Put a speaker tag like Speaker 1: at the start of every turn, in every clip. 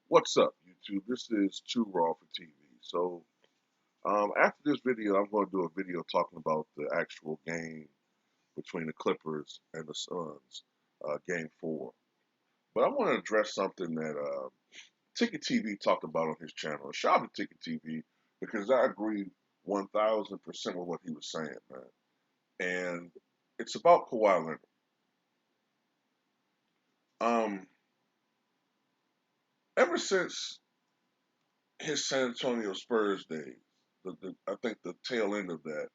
Speaker 1: What's up, YouTube? This is Too Raw for TV. After this video, I'm going to do a video talking about the actual game between the Clippers and the Suns, Game 4. But I want to address something that Ticket TV talked about on his channel. Shout out to Ticket TV because I agree 1,000% with what he was saying, man. And it's about Kawhi Leonard. Um, Ever since his San Antonio Spurs days, I think the tail end of that,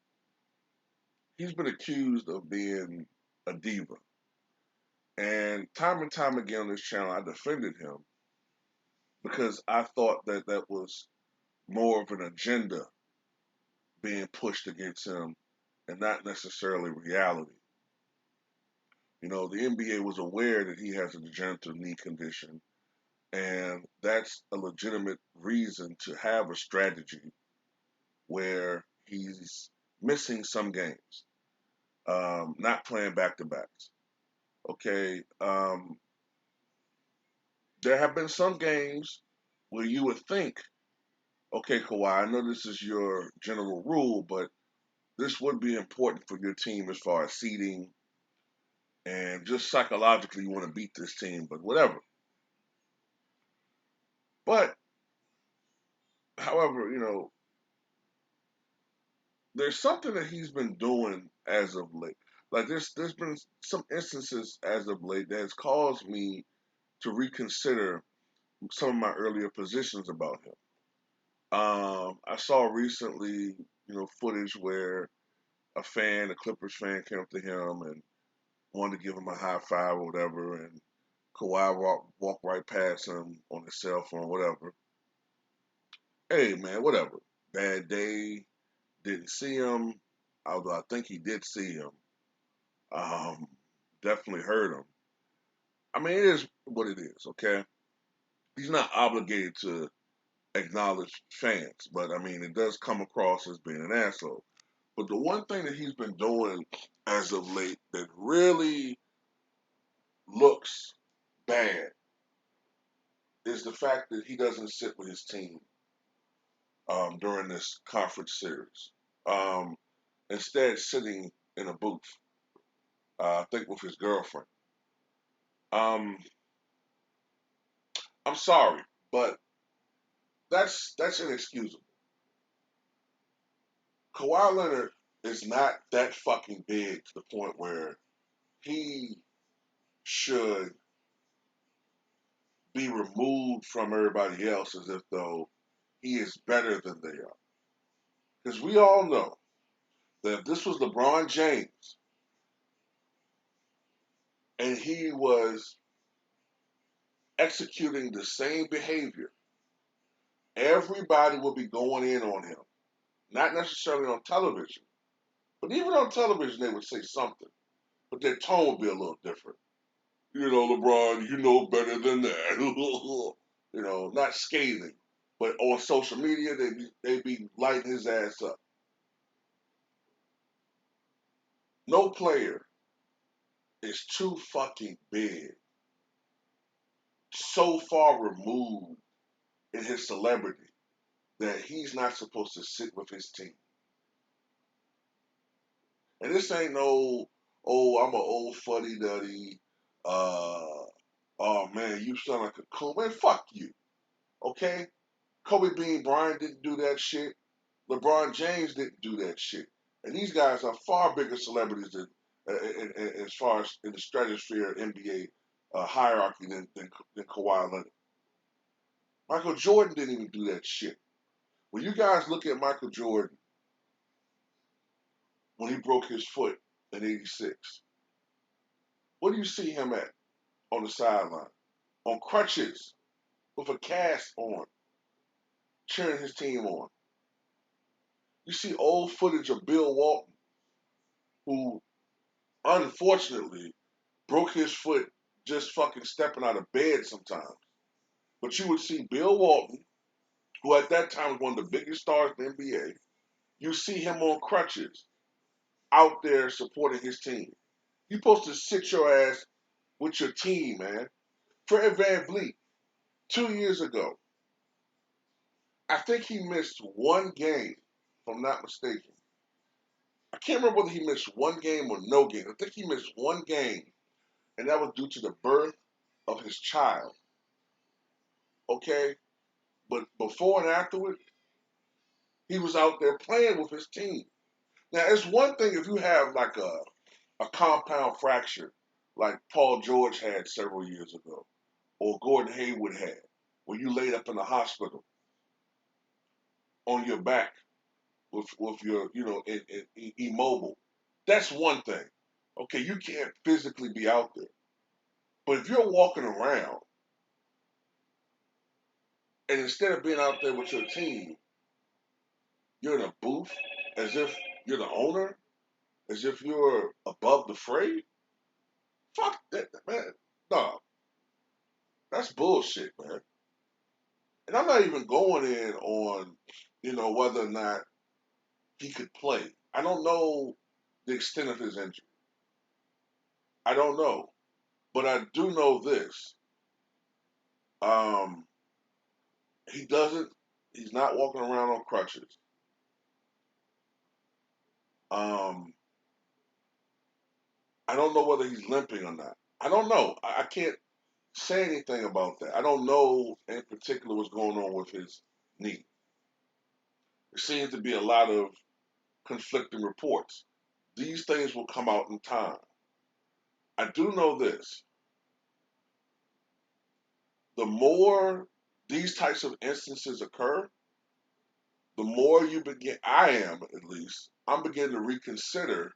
Speaker 1: he's been accused of being a diva. And time again on this channel, I defended him because I thought that that was more of an agenda being pushed against him and not necessarily reality. You know, the NBA was aware that he has a degenerative knee condition, and that's a legitimate reason to have a strategy where he's missing some games, not playing back to backs. Okay, there have been some games where you would think, okay, Kawhi, I know this is your general rule, but this would be important for your team as far as seeding and just psychologically you want to beat this team, but whatever. But, however, there's something that he's been doing as of late. Like there's been some instances as of late that has caused me to reconsider some of my earlier positions about him. I saw recently, footage where a Clippers fan, came up to him and wanted to give him a high five or whatever, and Kawhi walked right past him on his cell phone, whatever. Hey man, whatever. Bad day, didn't see him, although I think he did see him. Um, Definitely heard him. I mean, it is what it is, okay? He's not obligated to acknowledge fans, but I mean, it does come across as being an asshole. But the one thing that he's been doing as of late that really looks bad is the fact that he doesn't sit with his team during this conference series. Um, Instead, sitting in a booth, I think with his girlfriend. Um, I'm sorry, but that's inexcusable. Kawhi Leonard is not that fucking big to the point where he should be removed from everybody else as if though he is better than they are. Because we all know that if this was LeBron James and he was executing the same behavior, everybody would be going in on him. Not necessarily on television, but even on television they would say something, but their tone would be a little different. You know, LeBron, you know better than that. Not scathing, but on social media they be lighting his ass up. No player is too fucking big, so far removed in his celebrity that he's not supposed to sit with his team. And this ain't no, oh, I'm an old fuddy duddy. Uh, oh man, you sound like a cool man. Fuck you, okay? Kobe Bean Bryant didn't do that shit. LeBron James didn't do that shit. And these guys are far bigger celebrities than, as far as in the stratosphere NBA hierarchy than Kawhi Leonard. Michael Jordan didn't even do that shit. When you guys look at Michael Jordan when he broke his foot in '86, what do you see him at on the sideline? On crutches with a cast on, cheering his team on. You see old footage of Bill Walton, who unfortunately broke his foot just fucking stepping out of bed sometimes. But you would see Bill Walton, who at that time was one of the biggest stars in the NBA, you see him on crutches out there supporting his team. You're supposed to sit your ass with your team, man. Fred VanVleet, 2 years ago, I think he missed one game, if I'm not mistaken. I can't remember whether he missed one game or no game. I think he missed one game, and that was due to the birth of his child. Okay? But before and afterward, he was out there playing with his team. Now, it's one thing if you have like a compound fracture, like Paul George had several years ago, or Gordon Hayward had, where you laid up in the hospital on your back with your, immobile. That's one thing. Okay, you can't physically be out there. But if you're walking around and instead of being out there with your team, you're in a booth as if you're the owner, as if you're above the fray, fuck that, man. No, that's bullshit, man. And I'm not even going in on, whether or not he could play. I don't know the extent of his injury. I don't know. But I do know this. Um, he doesn't, he's not walking around on crutches. Um, I don't know whether he's limping or not. I don't know. I can't say anything about that. I don't know in particular what's going on with his knee. There seems to be a lot of conflicting reports. These things will come out in time. I do know this. The more these types of instances occur, the more you begin, I am at least, I'm beginning to reconsider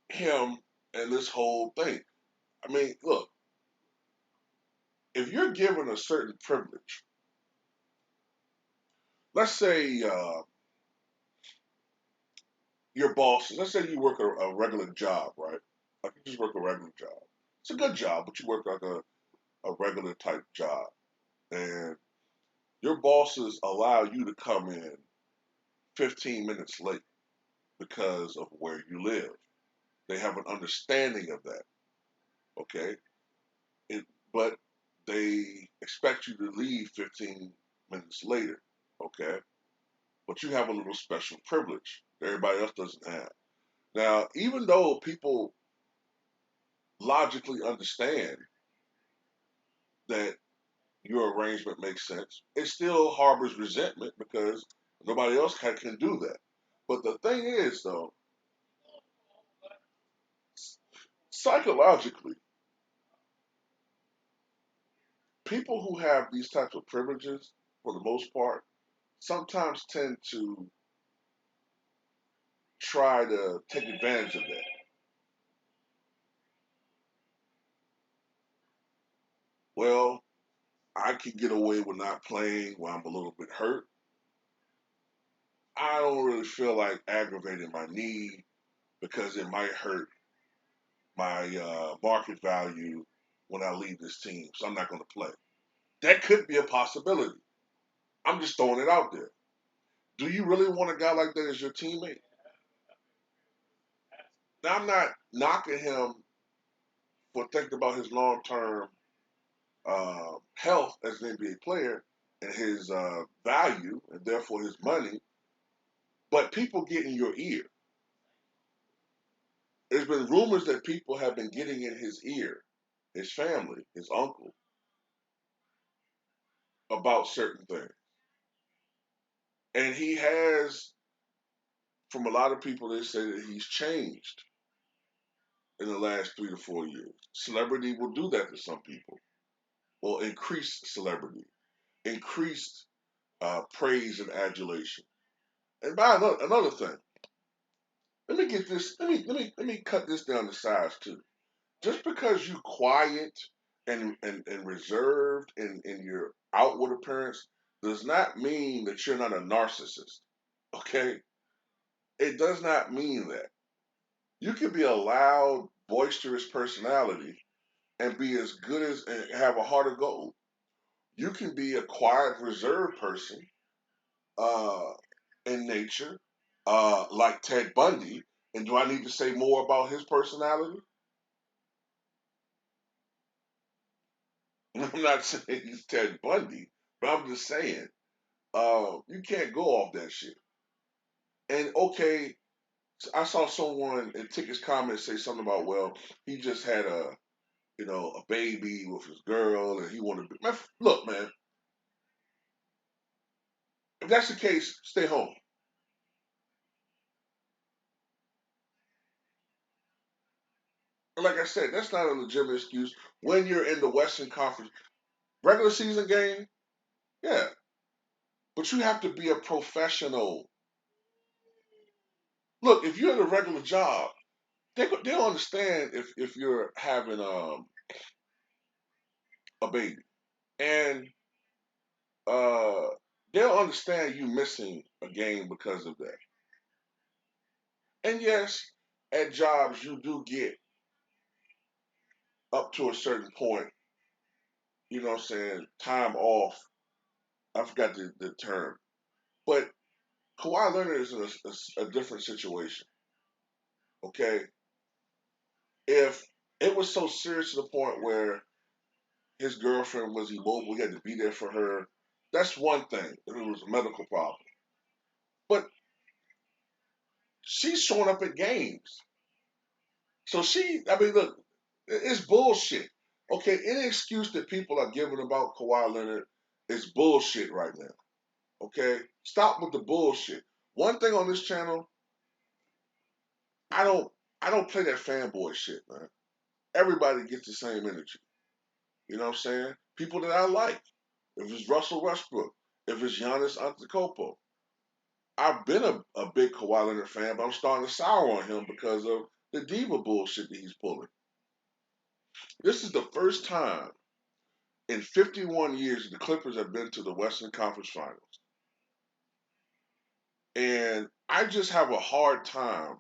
Speaker 1: him and this whole thing. I mean, look, if you're given a certain privilege, let's say your boss, let's say you work a regular job, right? Like you just work a regular job. It's a good job, but you work like a regular type job. And your bosses allow you to come in 15 minutes late because of where you live. They have an understanding of that, okay? It, but they expect you to leave 15 minutes later, okay? But you have a little special privilege that everybody else doesn't have. Now, even though people logically understand that your arrangement makes sense, it still harbors resentment because nobody else can do that. But the thing is, though, psychologically, people who have these types of privileges, for the most part, sometimes tend to try to take advantage of that. Well, I can get away with not playing when I'm a little bit hurt. I don't really feel like aggravating my knee because it might hurt my market value when I leave this team, so I'm not going to play. That could be a possibility. I'm just throwing it out there. Do you really want a guy like that as your teammate? Now, I'm not knocking him for thinking about his long term health as an NBA player and his value and therefore his money, but people get in your ear. There's been rumors that people have been getting in his ear, his family, his uncle, about certain things. And he has, from a lot of people, they say that he's changed in the last 3 to 4 years. Celebrity will do that to some people, will increase celebrity, increased praise and adulation. And by another thing, let me get this. Let me cut this down to size too. Just because you quiet and reserved in your outward appearance does not mean that you're not a narcissist. Okay, it does not mean that. You can be a loud, boisterous personality and be as good as and have a heart of gold. You can be a quiet, reserved person uh, in nature, like Ted Bundy. And do I need to say more about his personality? I'm not saying he's Ted Bundy, but I'm just saying, you can't go off that shit. And okay, I saw someone in Ticket's comments say something about, well, he just had a baby with his girl, and he wanted to. Man, look, man, if that's the case, stay home. And like I said, that's not a legitimate excuse when you're in the Western Conference regular season game. Yeah, but you have to be a professional. Look, if you're in a regular job, they'll understand if you're having a baby, and uh, they'll understand you missing a game because of that. And yes, at jobs you do get up to a certain point, you know what I'm saying, time off. I forgot the term. But Kawhi Leonard is in a different situation. Okay? If it was so serious to the point where his girlfriend was immobile, he had to be there for her, that's one thing, if it was a medical problem. But she's showing up at games. So I mean, look, it's bullshit. Okay, any excuse that people are giving about Kawhi Leonard is bullshit right now. Okay, stop with the bullshit. One thing on this channel, I don't, I don't play that fanboy shit, man. Everybody gets the same energy. You know what I'm saying? People that I like. If it's Russell Westbrook, if it's Giannis Antetokounmpo, I've been a big Kawhi Leonard fan, but I'm starting to sour on him because of the Diva bullshit that he's pulling. This is the first time in 51 years the Clippers have been to the Western Conference Finals. And I just have a hard time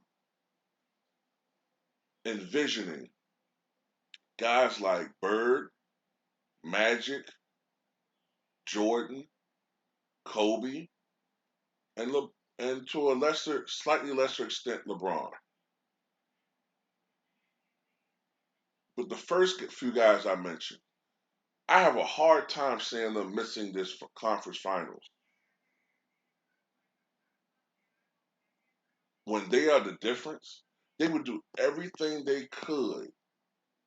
Speaker 1: envisioning guys like Bird, Magic, Jordan, Kobe, and to a slightly lesser extent, LeBron. But the first few guys I mentioned, I have a hard time seeing them missing this conference finals when they are the difference. They would do everything they could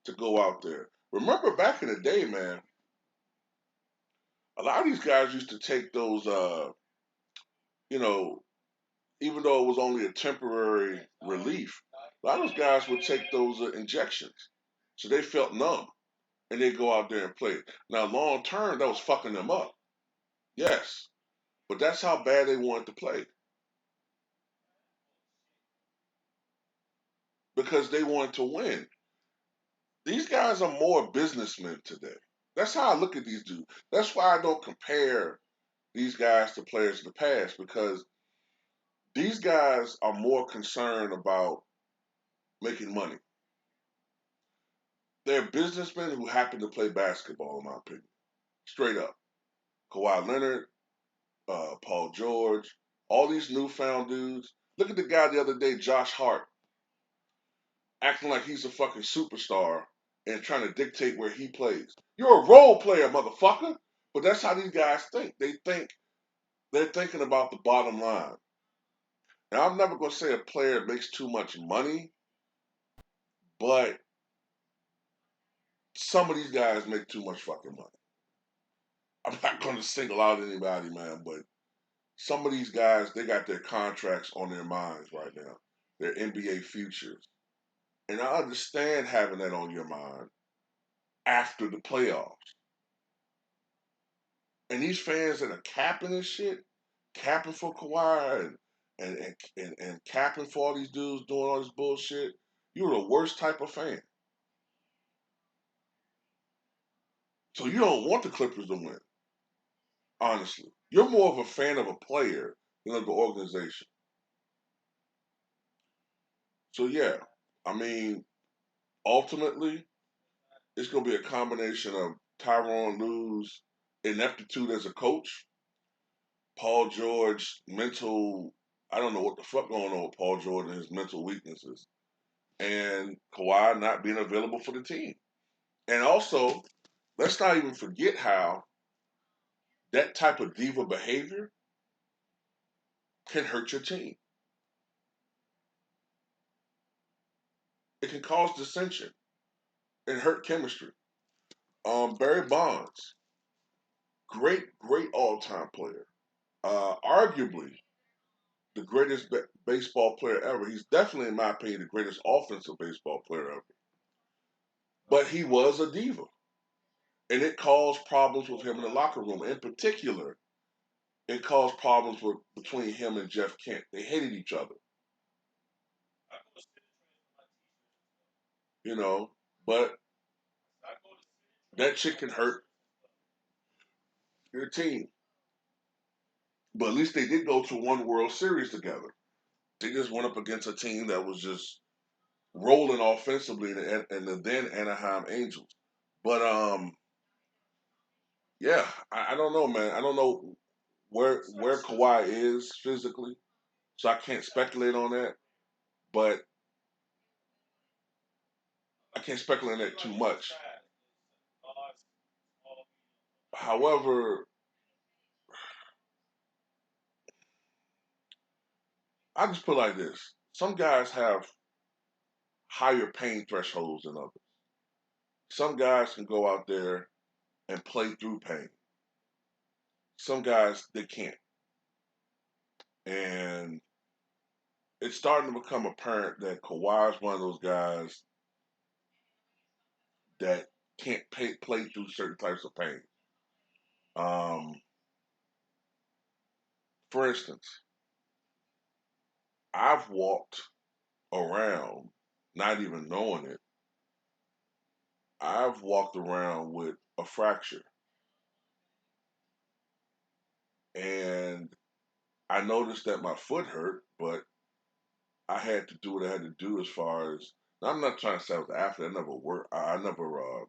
Speaker 1: to go out there. Remember back in the day, man, a lot of these guys used to take those, you know, even though it was only a temporary relief, a lot of those guys would take those injections. So they felt numb and they go out there and play. Now, long term, that was fucking them up. Yes. But that's how bad they wanted to play because they wanted to win. These guys are more businessmen today. That's how I look at these dudes. That's why I don't compare these guys to players of the past because these guys are more concerned about making money. They're businessmen who happen to play basketball, in my opinion. Straight up. Kawhi Leonard, Paul George, all these newfound dudes. Look at the guy the other day, Josh Hart, acting like he's a fucking superstar and trying to dictate where he plays. You're a role player, motherfucker. But that's how these guys think. They're thinking about the bottom line. Now I'm never gonna say a player makes too much money, but some of these guys make too much fucking money. I'm not gonna single out anybody, man, but some of these guys, they got their contracts on their minds right now. Their NBA futures. And I understand having that on your mind after the playoffs. And these fans that are capping this shit, capping for Kawhi and capping for all these dudes doing all this bullshit, you're the worst type of fan. So you don't want the Clippers to win, honestly. You're more of a fan of a player than of the organization. So yeah, I mean, ultimately, it's gonna be a combination of Tyronn Lue's ineptitude as a coach, Paul George mental. I don't know what the fuck going on with Paul George and his mental weaknesses, and Kawhi not being available for the team. And also, let's not even forget how that type of diva behavior can hurt your team. It can cause dissension and hurt chemistry. Barry Bonds, great all-time player. Arguably the greatest baseball player ever. He's definitely, in my opinion, the greatest offensive baseball player ever. But he was a diva, and it caused problems with him in the locker room. In particular, it caused problems between him and Jeff Kent. They hated each other, you know. But that shit can hurt your team. But at least they did go to one World Series together. They just went up against a team that was just rolling offensively in the then Anaheim Angels. But yeah, I don't know, man. I don't know where Kawhi is physically, so I can't speculate on that. But I can't speculate on that too much. However, I just put it like this: some guys have higher pain thresholds than others. Some guys can go out there and play through pain. Some guys they can't, and it's starting to become apparent that Kawhi is one of those guys that can't play through certain types of pain. Um, for instance, I've walked around, not even knowing it. I've walked around with a fracture, and I noticed that my foot hurt, but I had to do what I had to do as far as. I'm not trying to say I was an athlete. I never worked. I never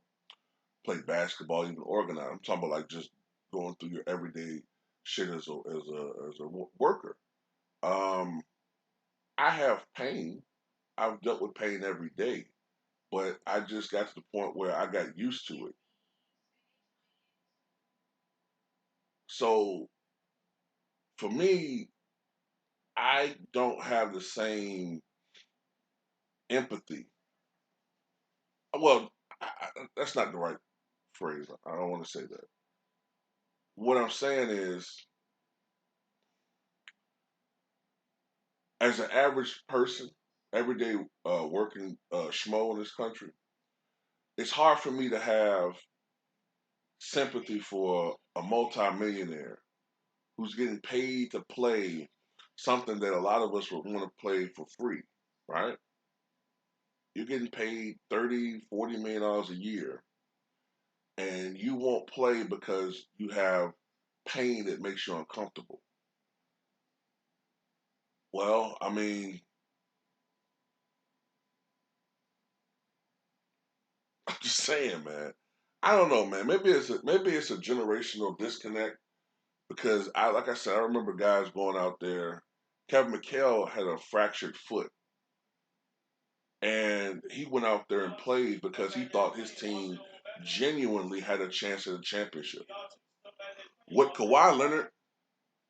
Speaker 1: played basketball, even organized. I'm talking about like just going through your everyday shit as a worker. Um, I have pain. I've dealt with pain every day, but I just got to the point where I got used to it. So for me, I don't have the same empathy. Well, that's not the right phrase. I don't want to say that. What I'm saying is, as an average person, everyday working schmo in this country, it's hard for me to have sympathy for a multimillionaire who's getting paid to play something that a lot of us would want to play for free, right? You're getting paid 30, $40 million a year, and you won't play because you have pain that makes you uncomfortable. Well, I mean, I'm just saying, man. I don't know, man. Maybe it's a generational disconnect because like I said, I remember guys going out there. Kevin McHale had a fractured foot, and he went out there and played because he thought his team genuinely had a chance at a championship. With Kawhi Leonard,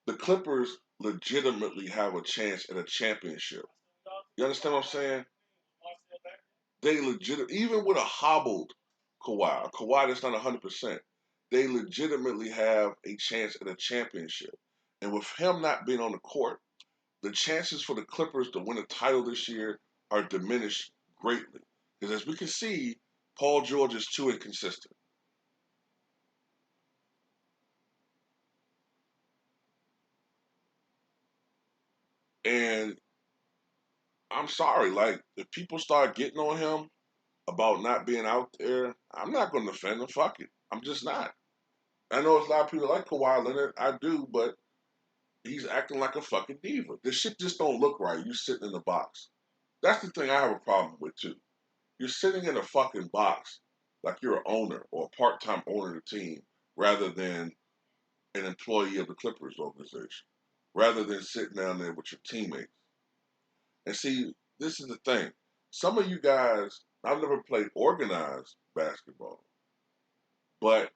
Speaker 1: the Clippers legitimately have a chance at a championship. You understand what I'm saying? They legit, even with a hobbled Kawhi that's not 100%, they legitimately have a chance at a championship. And with him not being on the court, the chances for the Clippers to win a title this year are diminished greatly. Because as we can see, Paul George is too inconsistent. And I'm sorry, like if people start getting on him about not being out there, I'm not going to defend him. Fuck it, I'm just not. I know there's a lot of people like Kawhi Leonard. I do, but he's acting like a fucking diva. This shit just don't look right. You sitting in the box. That's the thing I have a problem with too. You're sitting in a fucking box like you're an owner or a part-time owner of the team rather than an employee of the Clippers organization, rather than sitting down there with your teammates. And see, this is the thing. Some of you guys, I've never played organized basketball, But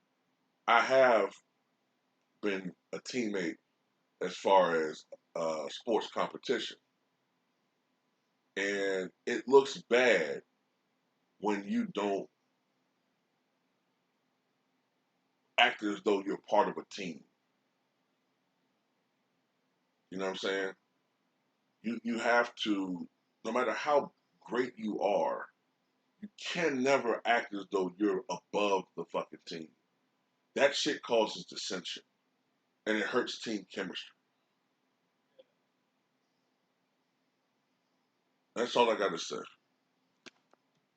Speaker 1: I have been a teammate as far as sports competition, and it looks bad when you don't act as though you're part of a team. You know what I'm saying? You have to, no matter how great you are, you can never act as though you're above the fucking team. That shit causes dissension, and it hurts team chemistry. That's all I got to say.